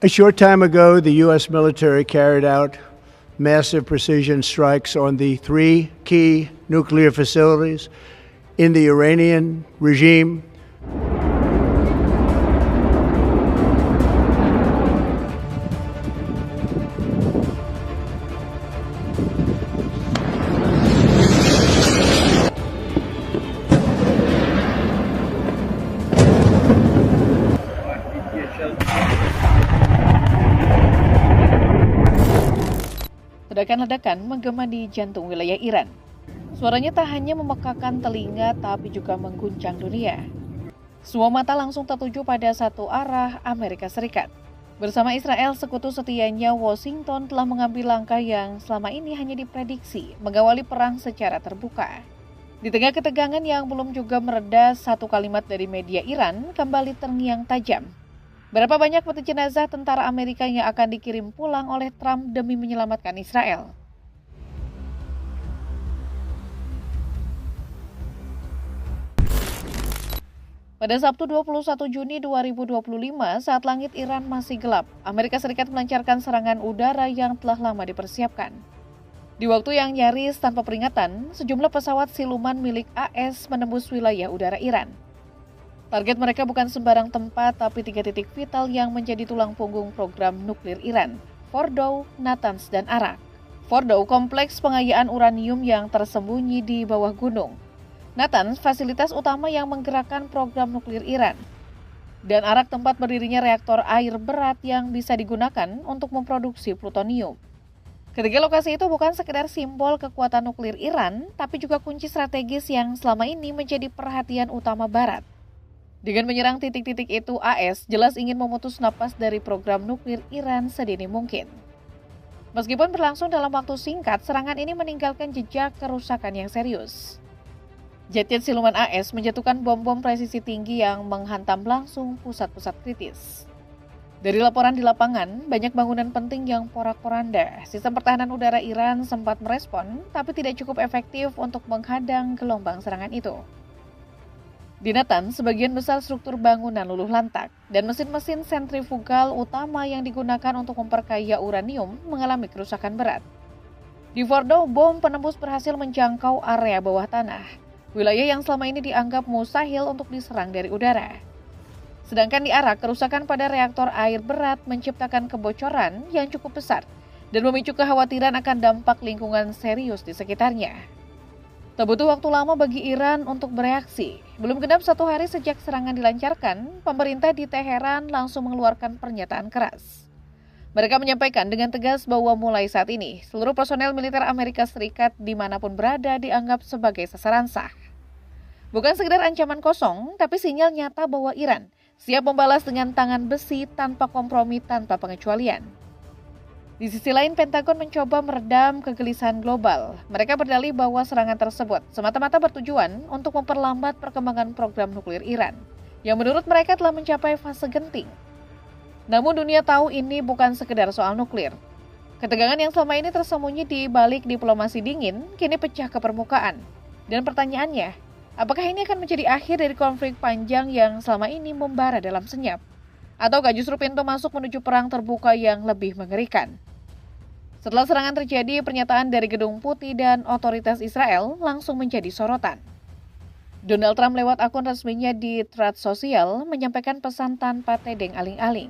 A short time ago, the U.S. military carried out massive precision strikes on the three key nuclear facilities in the Iranian regime. Ledakan-ledakan menggema di jantung wilayah Iran. Suaranya tak hanya memekakan telinga tapi juga mengguncang dunia. Semua mata langsung tertuju pada satu arah, Amerika Serikat. Bersama Israel, sekutu setianya, Washington telah mengambil langkah yang selama ini hanya diprediksi mengawali perang secara terbuka. Di tengah ketegangan yang belum juga mereda, satu kalimat dari media Iran kembali terngiang tajam. Berapa banyak peti jenazah tentara Amerika yang akan dikirim pulang oleh Trump demi menyelamatkan Israel? Pada Sabtu 21 Juni 2025, saat langit Iran masih gelap, Amerika Serikat melancarkan serangan udara yang telah lama dipersiapkan. Di waktu yang nyaris tanpa peringatan, sejumlah pesawat siluman milik AS menembus wilayah udara Iran. Target mereka bukan sembarang tempat, tapi 3 titik vital yang menjadi tulang punggung program nuklir Iran, Fordow, Natanz, dan Arak. Fordow, kompleks pengayaan uranium yang tersembunyi di bawah gunung. Natanz, fasilitas utama yang menggerakkan program nuklir Iran. Dan Arak, tempat berdirinya reaktor air berat yang bisa digunakan untuk memproduksi plutonium. Ketiga lokasi itu bukan sekedar simbol kekuatan nuklir Iran, tapi juga kunci strategis yang selama ini menjadi perhatian utama Barat. Dengan menyerang titik-titik itu, AS jelas ingin memutus napas dari program nuklir Iran sedini mungkin. Meskipun berlangsung dalam waktu singkat, serangan ini meninggalkan jejak kerusakan yang serius. Jet-jet siluman AS menjatuhkan bom-bom presisi tinggi yang menghantam langsung pusat-pusat kritis. Dari laporan di lapangan, banyak bangunan penting yang porak-poranda. Sistem pertahanan udara Iran sempat merespon, tapi tidak cukup efektif untuk menghadang gelombang serangan itu. Di Natanz, sebagian besar struktur bangunan luluh lantak dan mesin-mesin sentrifugal utama yang digunakan untuk memperkaya uranium mengalami kerusakan berat. Di Fordow, bom penembus berhasil menjangkau area bawah tanah, wilayah yang selama ini dianggap mustahil untuk diserang dari udara. Sedangkan di Arak, kerusakan pada reaktor air berat menciptakan kebocoran yang cukup besar dan memicu kekhawatiran akan dampak lingkungan serius di sekitarnya. Tak butuh waktu lama bagi Iran untuk bereaksi. Belum genap 1 hari sejak serangan dilancarkan, pemerintah di Teheran langsung mengeluarkan pernyataan keras. Mereka menyampaikan dengan tegas bahwa mulai saat ini, seluruh personel militer Amerika Serikat dimanapun berada dianggap sebagai sasaran sah. Bukan sekedar ancaman kosong, tapi sinyal nyata bahwa Iran siap membalas dengan tangan besi tanpa kompromi, tanpa pengecualian. Di sisi lain, Pentagon mencoba meredam kegelisahan global. Mereka berdalih bahwa serangan tersebut semata-mata bertujuan untuk memperlambat perkembangan program nuklir Iran, yang menurut mereka telah mencapai fase genting. Namun dunia tahu ini bukan sekedar soal nuklir. Ketegangan yang selama ini tersembunyi di balik diplomasi dingin, kini pecah ke permukaan. Dan pertanyaannya, apakah ini akan menjadi akhir dari konflik panjang yang selama ini membara dalam senyap? Ataukah justru pintu masuk menuju perang terbuka yang lebih mengerikan? Setelah serangan terjadi, pernyataan dari Gedung Putih dan otoritas Israel langsung menjadi sorotan. Donald Trump lewat akun resminya di Truth Social menyampaikan pesan tanpa tedeng aling-aling.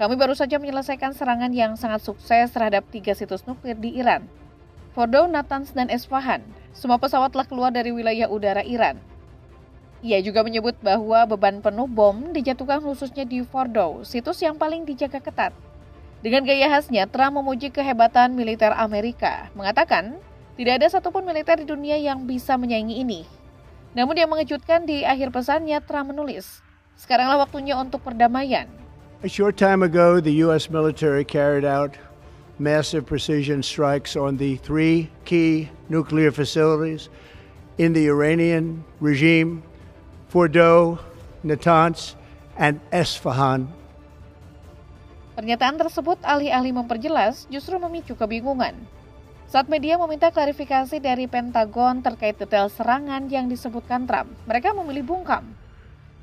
Kami baru saja menyelesaikan serangan yang sangat sukses terhadap 3 situs nuklir di Iran, Fordow, Natanz, dan Esfahan. Semua pesawat telah keluar dari wilayah udara Iran. Ia juga menyebut bahwa beban penuh bom dijatuhkan khususnya di Fordow, situs yang paling dijaga ketat. Dengan gaya khasnya, Trump memuji kehebatan militer Amerika, mengatakan tidak ada satupun militer di dunia yang bisa menyaingi ini. Namun yang mengejutkan, di akhir pesannya Trump menulis, sekaranglah waktunya untuk perdamaian. A short time ago, the U.S. military carried out massive precision strikes on the three key nuclear facilities in the Iranian regime, Fordow, Natanz, and Esfahan. Pernyataan tersebut alih-alih memperjelas justru memicu kebingungan. Saat media meminta klarifikasi dari Pentagon terkait detail serangan yang disebutkan Trump, mereka memilih bungkam.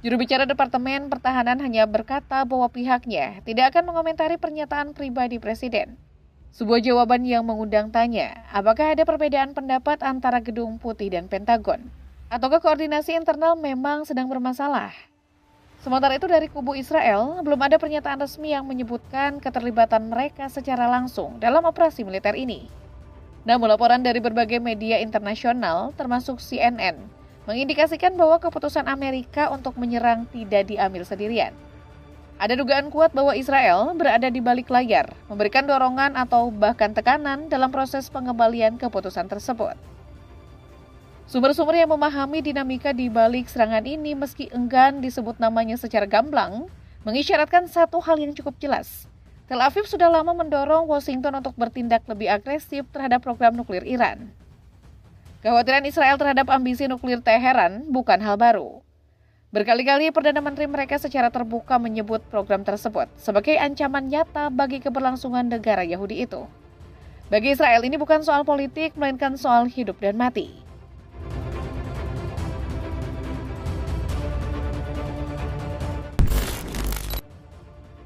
Juru bicara Departemen Pertahanan hanya berkata bahwa pihaknya tidak akan mengomentari pernyataan pribadi Presiden. Sebuah jawaban yang mengundang tanya, apakah ada perbedaan pendapat antara Gedung Putih dan Pentagon? Ataukah koordinasi internal memang sedang bermasalah? Sementara itu dari kubu Israel, belum ada pernyataan resmi yang menyebutkan keterlibatan mereka secara langsung dalam operasi militer ini. Namun laporan dari berbagai media internasional, termasuk CNN, mengindikasikan bahwa keputusan Amerika untuk menyerang tidak diambil sendirian. Ada dugaan kuat bahwa Israel berada di balik layar, memberikan dorongan atau bahkan tekanan dalam proses pengembalian keputusan tersebut. Sumber-sumber yang memahami dinamika di balik serangan ini meski enggan disebut namanya secara gamblang, mengisyaratkan satu hal yang cukup jelas. Tel Aviv sudah lama mendorong Washington untuk bertindak lebih agresif terhadap program nuklir Iran. Kekhawatiran Israel terhadap ambisi nuklir Teheran bukan hal baru. Berkali-kali Perdana Menteri mereka secara terbuka menyebut program tersebut sebagai ancaman nyata bagi keberlangsungan negara Yahudi itu. Bagi Israel ini bukan soal politik, melainkan soal hidup dan mati.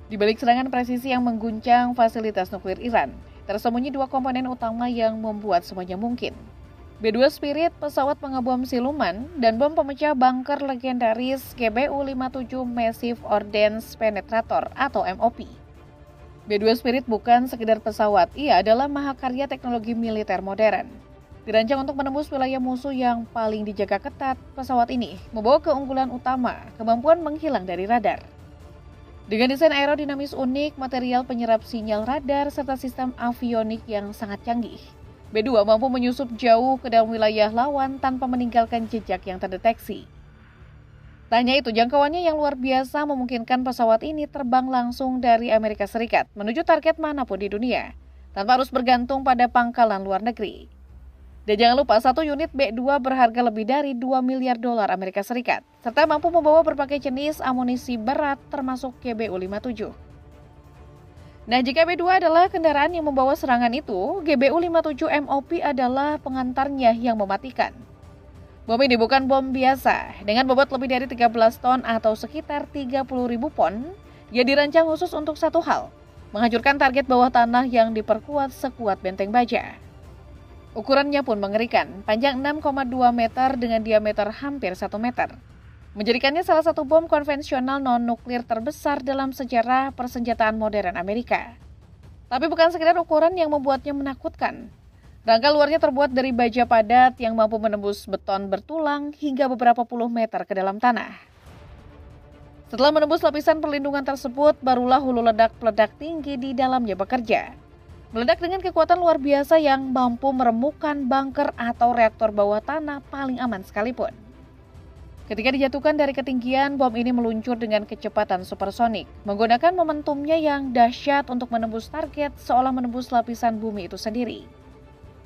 Di balik serangan presisi yang mengguncang fasilitas nuklir Iran, tersembunyi dua komponen utama yang membuat semuanya mungkin. B-2 Spirit, pesawat pengebom siluman, dan bom pemecah bunker legendaris GBU-57 Massive Ordnance Penetrator atau MOP. B-2 Spirit bukan sekedar pesawat, ia adalah mahakarya teknologi militer modern. Dirancang untuk menembus wilayah musuh yang paling dijaga ketat, pesawat ini membawa keunggulan utama, kemampuan menghilang dari radar. Dengan desain aerodinamis unik, material penyerap sinyal radar, serta sistem avionik yang sangat canggih, B-2 mampu menyusup jauh ke dalam wilayah lawan tanpa meninggalkan jejak yang terdeteksi. Tak hanya itu, jangkauannya yang luar biasa memungkinkan pesawat ini terbang langsung dari Amerika Serikat menuju target manapun di dunia, tanpa harus bergantung pada pangkalan luar negeri. Dan jangan lupa, satu unit B-2 berharga lebih dari 2 miliar dolar Amerika Serikat, serta mampu membawa berbagai jenis amunisi berat termasuk GBU-57. Nah, jika B-2 adalah kendaraan yang membawa serangan itu, GBU-57 MOP adalah pengantarnya yang mematikan. Bom ini bukan bom biasa, dengan bobot lebih dari 13 ton atau sekitar 30.000 pon, ia dirancang khusus untuk satu hal, menghancurkan target bawah tanah yang diperkuat sekuat benteng baja. Ukurannya pun mengerikan, panjang 6,2 meter dengan diameter hampir 1 meter. Menjadikannya salah satu bom konvensional non-nuklir terbesar dalam sejarah persenjataan modern Amerika. Tapi bukan sekedar ukuran yang membuatnya menakutkan. Rangka luarnya terbuat dari baja padat yang mampu menembus beton bertulang hingga beberapa puluh meter ke dalam tanah. Setelah menembus lapisan perlindungan tersebut, barulah hulu ledak-peledak tinggi di dalamnya bekerja. Meledak dengan kekuatan luar biasa yang mampu meremukkan bunker atau reaktor bawah tanah paling aman sekalipun. Ketika dijatuhkan dari ketinggian, bom ini meluncur dengan kecepatan supersonik, menggunakan momentumnya yang dahsyat untuk menembus target seolah menembus lapisan bumi itu sendiri.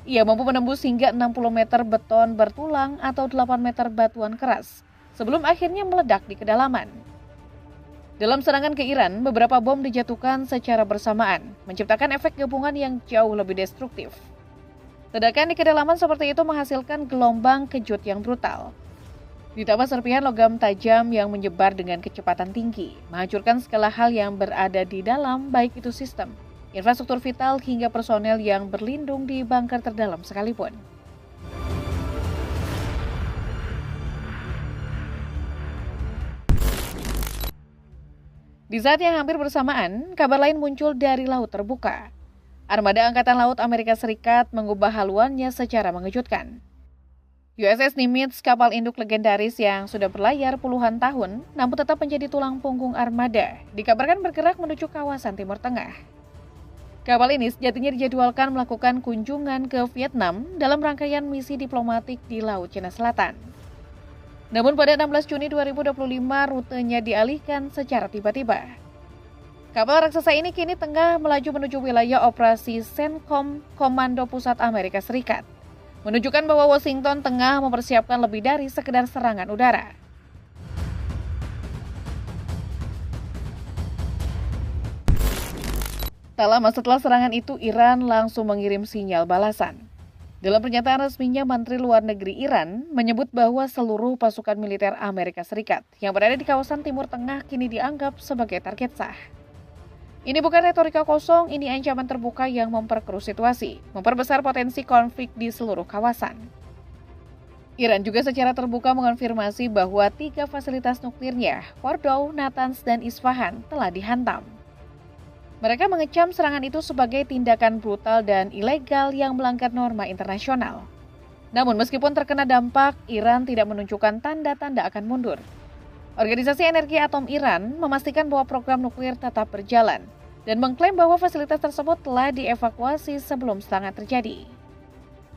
Ia mampu menembus hingga 60 meter beton bertulang atau 8 meter batuan keras, sebelum akhirnya meledak di kedalaman. Dalam serangan ke Iran, beberapa bom dijatuhkan secara bersamaan, menciptakan efek gabungan yang jauh lebih destruktif. Ledakan di kedalaman seperti itu menghasilkan gelombang kejut yang brutal. Ditambah serpihan logam tajam yang menyebar dengan kecepatan tinggi, menghancurkan segala hal yang berada di dalam, baik itu sistem, infrastruktur vital hingga personel yang berlindung di bunker terdalam sekalipun. Di saat yang hampir bersamaan, kabar lain muncul dari laut terbuka. Armada Angkatan Laut Amerika Serikat mengubah haluannya secara mengejutkan. USS Nimitz, kapal induk legendaris yang sudah berlayar puluhan tahun, namun tetap menjadi tulang punggung armada, dikabarkan bergerak menuju kawasan Timur Tengah. Kapal ini sejatinya dijadwalkan melakukan kunjungan ke Vietnam dalam rangkaian misi diplomatik di Laut Cina Selatan. Namun pada 16 Juni 2025, rutenya dialihkan secara tiba-tiba. Kapal raksasa ini kini tengah melaju menuju wilayah operasi CENTCOM, Komando Pusat Amerika Serikat, menunjukkan bahwa Washington tengah mempersiapkan lebih dari sekedar serangan udara. Tak lama setelah serangan itu, Iran langsung mengirim sinyal balasan. Dalam pernyataan resminya, Menteri Luar Negeri Iran menyebut bahwa seluruh pasukan militer Amerika Serikat yang berada di kawasan Timur Tengah kini dianggap sebagai target sah. Ini bukan retorika kosong, ini ancaman terbuka yang memperkeruh situasi, memperbesar potensi konflik di seluruh kawasan. Iran juga secara terbuka mengonfirmasi bahwa 3 fasilitas nuklirnya, Fordow, Natanz, dan Isfahan, telah dihantam. Mereka mengecam serangan itu sebagai tindakan brutal dan ilegal yang melanggar norma internasional. Namun meskipun terkena dampak, Iran tidak menunjukkan tanda-tanda akan mundur. Organisasi Energi Atom Iran memastikan bahwa program nuklir tetap berjalan dan mengklaim bahwa fasilitas tersebut telah dievakuasi sebelum serangan terjadi.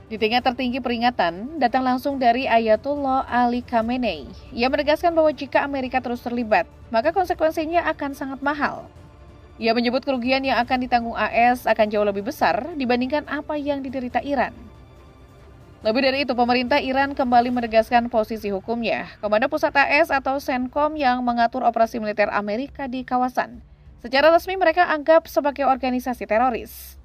Di tingkat tertinggi peringatan datang langsung dari Ayatollah Ali Khamenei. Ia menegaskan bahwa jika Amerika terus terlibat, maka konsekuensinya akan sangat mahal. Ia menyebut kerugian yang akan ditanggung AS akan jauh lebih besar dibandingkan apa yang diderita Iran. Lebih dari itu, pemerintah Iran kembali menegaskan posisi hukumnya. Komando Pusat AS atau CENTCOM yang mengatur operasi militer Amerika di kawasan. Secara resmi mereka anggap sebagai organisasi teroris.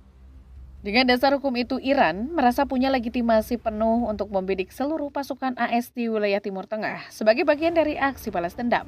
Dengan dasar hukum itu, Iran merasa punya legitimasi penuh untuk membidik seluruh pasukan AS di wilayah Timur Tengah sebagai bagian dari aksi balas dendam.